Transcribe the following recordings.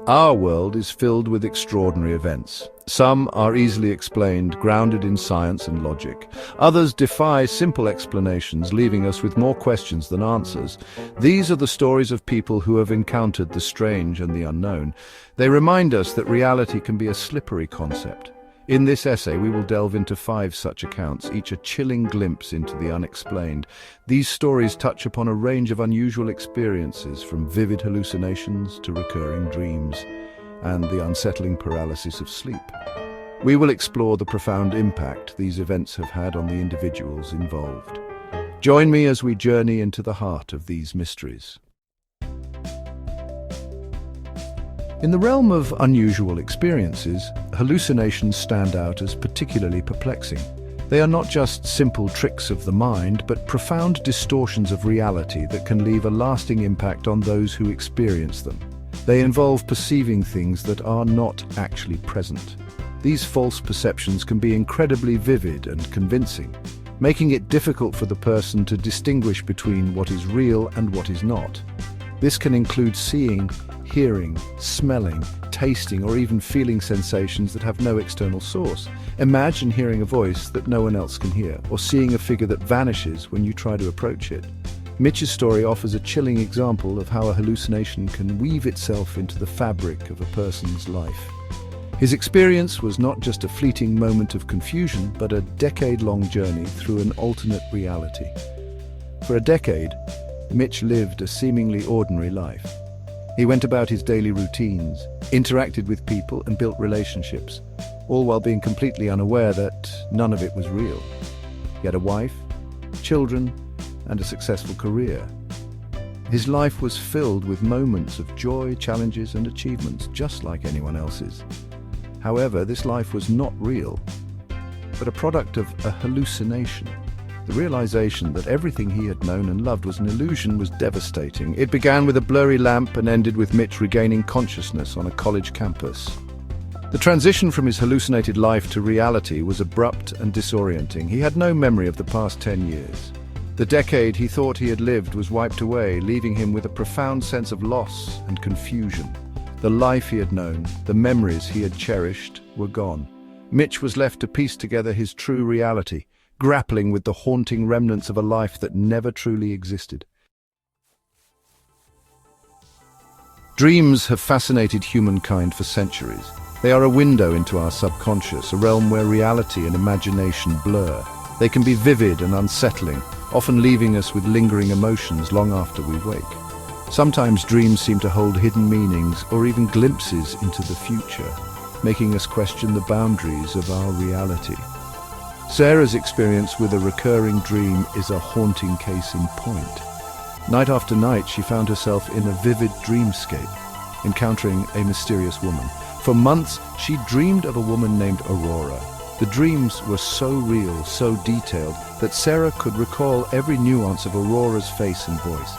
Our world is filled with extraordinary events. Some are easily explained, grounded in science and logic. Others defy simple explanations, leaving us with more questions than answers. These are the stories of people who have encountered the strange and the unknown. They remind us that reality can be a slippery concept. In this essay, we will delve into 5 such accounts, each a chilling glimpse into the unexplained. These stories touch upon a range of unusual experiences, from vivid hallucinations to recurring dreams, and the unsettling paralysis of sleep. We will explore the profound impact these events have had on the individuals involved. Join me as we journey into the heart of these mysteries. In the realm of unusual experiences, hallucinations stand out as particularly perplexing. They are not just simple tricks of the mind, but profound distortions of reality that can leave a lasting impact on those who experience them. They involve perceiving things that are not actually present. These false perceptions can be incredibly vivid and convincing, making it difficult for the person to distinguish between what is real and what is not. This can include seeing, hearing, smelling, tasting, or even feeling sensations that have no external source. Imagine hearing a voice that no one else can hear, or seeing a figure that vanishes when you try to approach it. Mitch's story offers a chilling example of how a hallucination can weave itself into the fabric of a person's life. His experience was not just a fleeting moment of confusion, but a decade-long journey through an alternate reality. For a decade, Mitch lived a seemingly ordinary life. He went about his daily routines, interacted with people and built relationships, all while being completely unaware that none of it was real. He had a wife, children, and a successful career. His life was filled with moments of joy, challenges, and achievements, just like anyone else's. However, this life was not real, but a product of a hallucination. The realization that everything he had known and loved was an illusion was devastating. It began with a blurry lamp and ended with Mitch regaining consciousness on a college campus. The transition from his hallucinated life to reality was abrupt and disorienting. He had no memory of the past 10 years. The decade he thought he had lived was wiped away, leaving him with a profound sense of loss and confusion. The life he had known, the memories he had cherished, were gone. Mitch was left to piece together his true reality, grappling with the haunting remnants of a life that never truly existed. Dreams have fascinated humankind for centuries. They are a window into our subconscious, a realm where reality and imagination blur. They can be vivid and unsettling, often leaving us with lingering emotions long after we wake. Sometimes dreams seem to hold hidden meanings or even glimpses into the future, making us question the boundaries of our reality. Sarah's experience with a recurring dream is a haunting case in point. Night after night, she found herself in a vivid dreamscape, encountering a mysterious woman. For months, she dreamed of a woman named Aurora. The dreams were so real, so detailed, that Sarah could recall every nuance of Aurora's face and voice.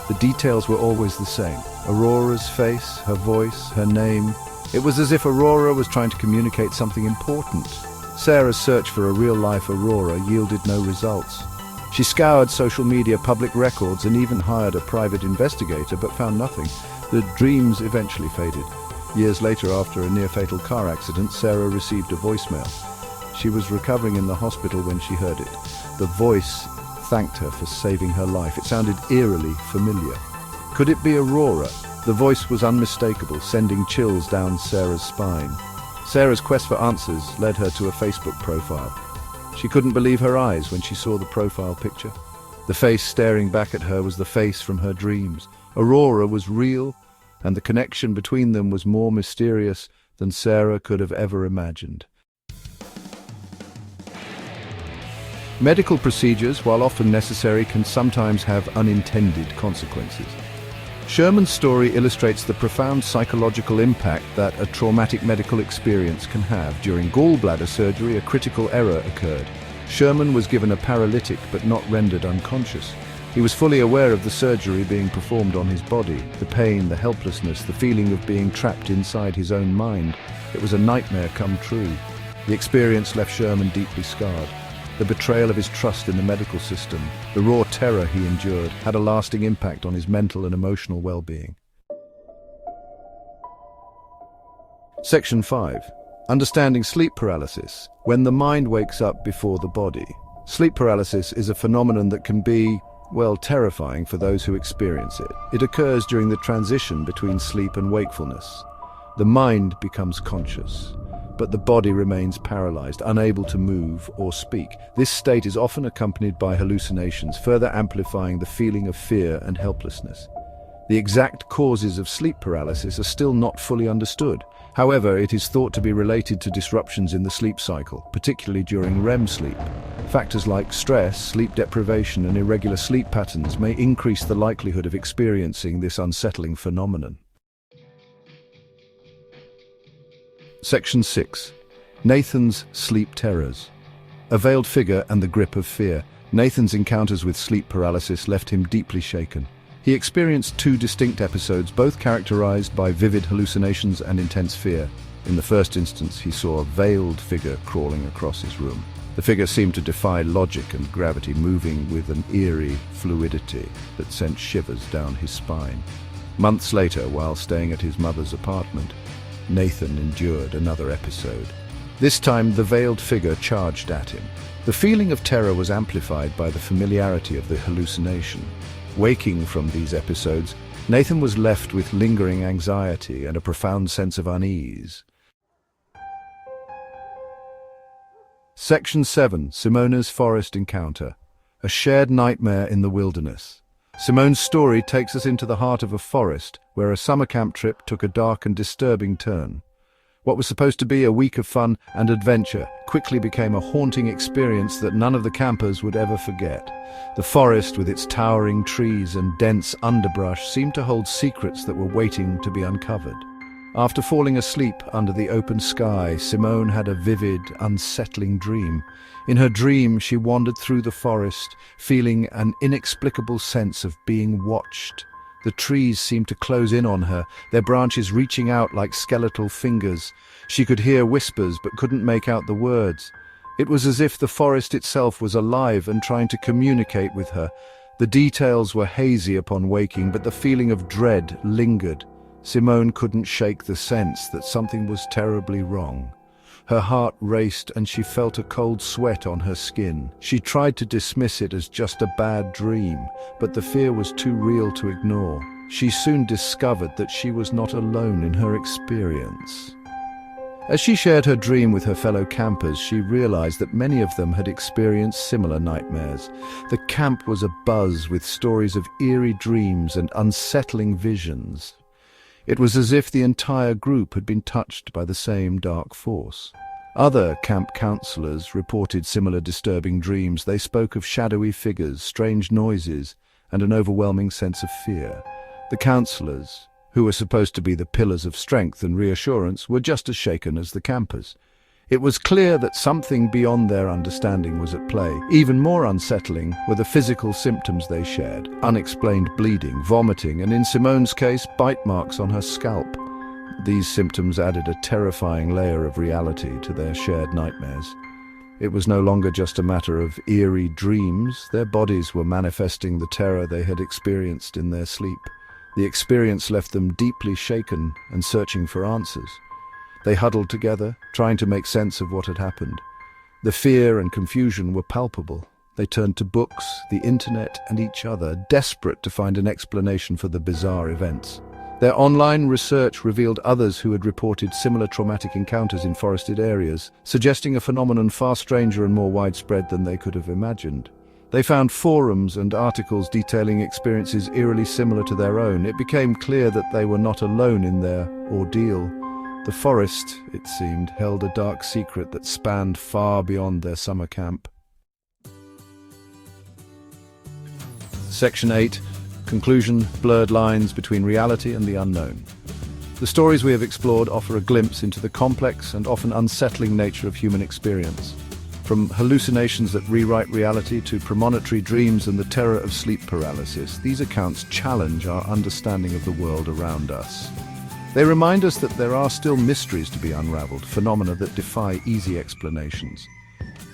The details were always the same. Aurora's face, her voice, her name. It was as if Aurora was trying to communicate something important. Sarah's search for a real-life Aurora yielded no results. She scoured social media, public records, and even hired a private investigator, but found nothing. The dreams eventually faded. Years later, after a near-fatal car accident, Sarah received a voicemail. She was recovering in the hospital when she heard it. The voice thanked her for saving her life. It sounded eerily familiar. Could it be Aurora? The voice was unmistakable, sending chills down Sarah's spine. Sarah's quest for answers led her to a Facebook profile. She couldn't believe her eyes when she saw the profile picture. The face staring back at her was the face from her dreams. Aurora was real, and the connection between them was more mysterious than Sarah could have ever imagined. Medical procedures, while often necessary, can sometimes have unintended consequences. Sherman's story illustrates the profound psychological impact that a traumatic medical experience can have. During gallbladder surgery, a critical error occurred. Sherman was given a paralytic but not rendered unconscious. He was fully aware of the surgery being performed on his body, the pain, the helplessness, the feeling of being trapped inside his own mind. It was a nightmare come true. The experience left Sherman deeply scarred. The betrayal of his trust in the medical system, the raw terror he endured, had a lasting impact on his mental and emotional well-being. Section 5. Understanding sleep paralysis, when the mind wakes up before the body. Sleep paralysis is a phenomenon that can be, well, terrifying for those who experience it. It occurs during the transition between sleep and wakefulness. The mind becomes conscious, but the body remains paralyzed, unable to move or speak. This state is often accompanied by hallucinations, further amplifying the feeling of fear and helplessness. The exact causes of sleep paralysis are still not fully understood. However, it is thought to be related to disruptions in the sleep cycle, particularly during REM sleep. Factors like stress, sleep deprivation, and irregular sleep patterns may increase the likelihood of experiencing this unsettling phenomenon. Section 6. Nathan's sleep terrors. A veiled figure and the grip of fear. Nathan's encounters with sleep paralysis left him deeply shaken. He experienced two distinct episodes, both characterized by vivid hallucinations and intense fear. In the first instance, he saw a veiled figure crawling across his room. The figure seemed to defy logic and gravity, moving with an eerie fluidity that sent shivers down his spine. Months later, while staying at his mother's apartment, Nathan endured another episode. This time, the veiled figure charged at him. The feeling of terror was amplified by the familiarity of the hallucination. Waking from these episodes, Nathan was left with lingering anxiety and a profound sense of unease. Section 7. Simona's forest encounter. A shared nightmare in the wilderness. Simone's story takes us into the heart of a forest, where a summer camp trip took a dark and disturbing turn. What was supposed to be a week of fun and adventure quickly became a haunting experience that none of the campers would ever forget. The forest, with its towering trees and dense underbrush, seemed to hold secrets that were waiting to be uncovered. After falling asleep under the open sky, Simone had a vivid, unsettling dream. In her dream, she wandered through the forest, feeling an inexplicable sense of being watched. The trees seemed to close in on her, their branches reaching out like skeletal fingers. She could hear whispers but couldn't make out the words. It was as if the forest itself was alive and trying to communicate with her. The details were hazy upon waking, but the feeling of dread lingered. Simone couldn't shake the sense that something was terribly wrong. Her heart raced and she felt a cold sweat on her skin. She tried to dismiss it as just a bad dream, but the fear was too real to ignore. She soon discovered that she was not alone in her experience. As she shared her dream with her fellow campers, she realized that many of them had experienced similar nightmares. The camp was abuzz with stories of eerie dreams and unsettling visions. It was as if the entire group had been touched by the same dark force. Other camp counselors reported similar disturbing dreams. They spoke of shadowy figures, strange noises, and an overwhelming sense of fear. The counselors, who were supposed to be the pillars of strength and reassurance, were just as shaken as the campers. It was clear that something beyond their understanding was at play. Even more unsettling were the physical symptoms they shared: unexplained bleeding, vomiting, and in Simone's case, bite marks on her scalp. These symptoms added a terrifying layer of reality to their shared nightmares. It was no longer just a matter of eerie dreams. Their bodies were manifesting the terror they had experienced in their sleep. The experience left them deeply shaken and searching for answers. They huddled together, trying to make sense of what had happened. The fear and confusion were palpable. They turned to books, the internet, and each other, desperate to find an explanation for the bizarre events. Their online research revealed others who had reported similar traumatic encounters in forested areas, suggesting a phenomenon far stranger and more widespread than they could have imagined. They found forums and articles detailing experiences eerily similar to their own. It became clear that they were not alone in their ordeal. The forest, it seemed, held a dark secret that spanned far beyond their summer camp. Section 8. Conclusion: blurred lines between reality and the unknown. The stories we have explored offer a glimpse into the complex and often unsettling nature of human experience. From hallucinations that rewrite reality to premonitory dreams and the terror of sleep paralysis, these accounts challenge our understanding of the world around us. They remind us that there are still mysteries to be unraveled, phenomena that defy easy explanations.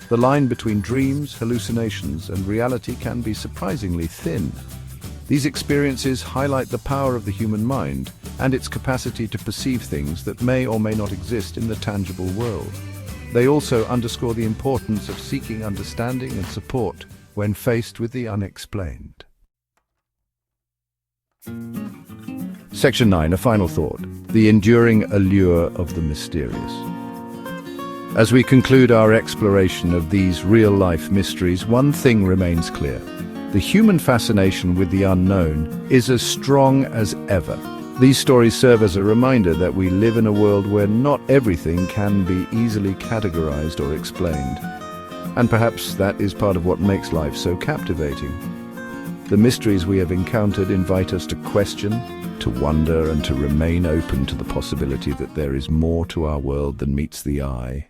The line between dreams, hallucinations, and reality can be surprisingly thin. These experiences highlight the power of the human mind and its capacity to perceive things that may or may not exist in the tangible world. They also underscore the importance of seeking understanding and support when faced with the unexplained. Section 9, a final thought: the enduring allure of the mysterious. As we conclude our exploration of these real-life mysteries, one thing remains clear. The human fascination with the unknown is as strong as ever. These stories serve as a reminder that we live in a world where not everything can be easily categorized or explained. And perhaps that is part of what makes life so captivating. The mysteries we have encountered invite us to question, to wonder, and to remain open to the possibility that there is more to our world than meets the eye.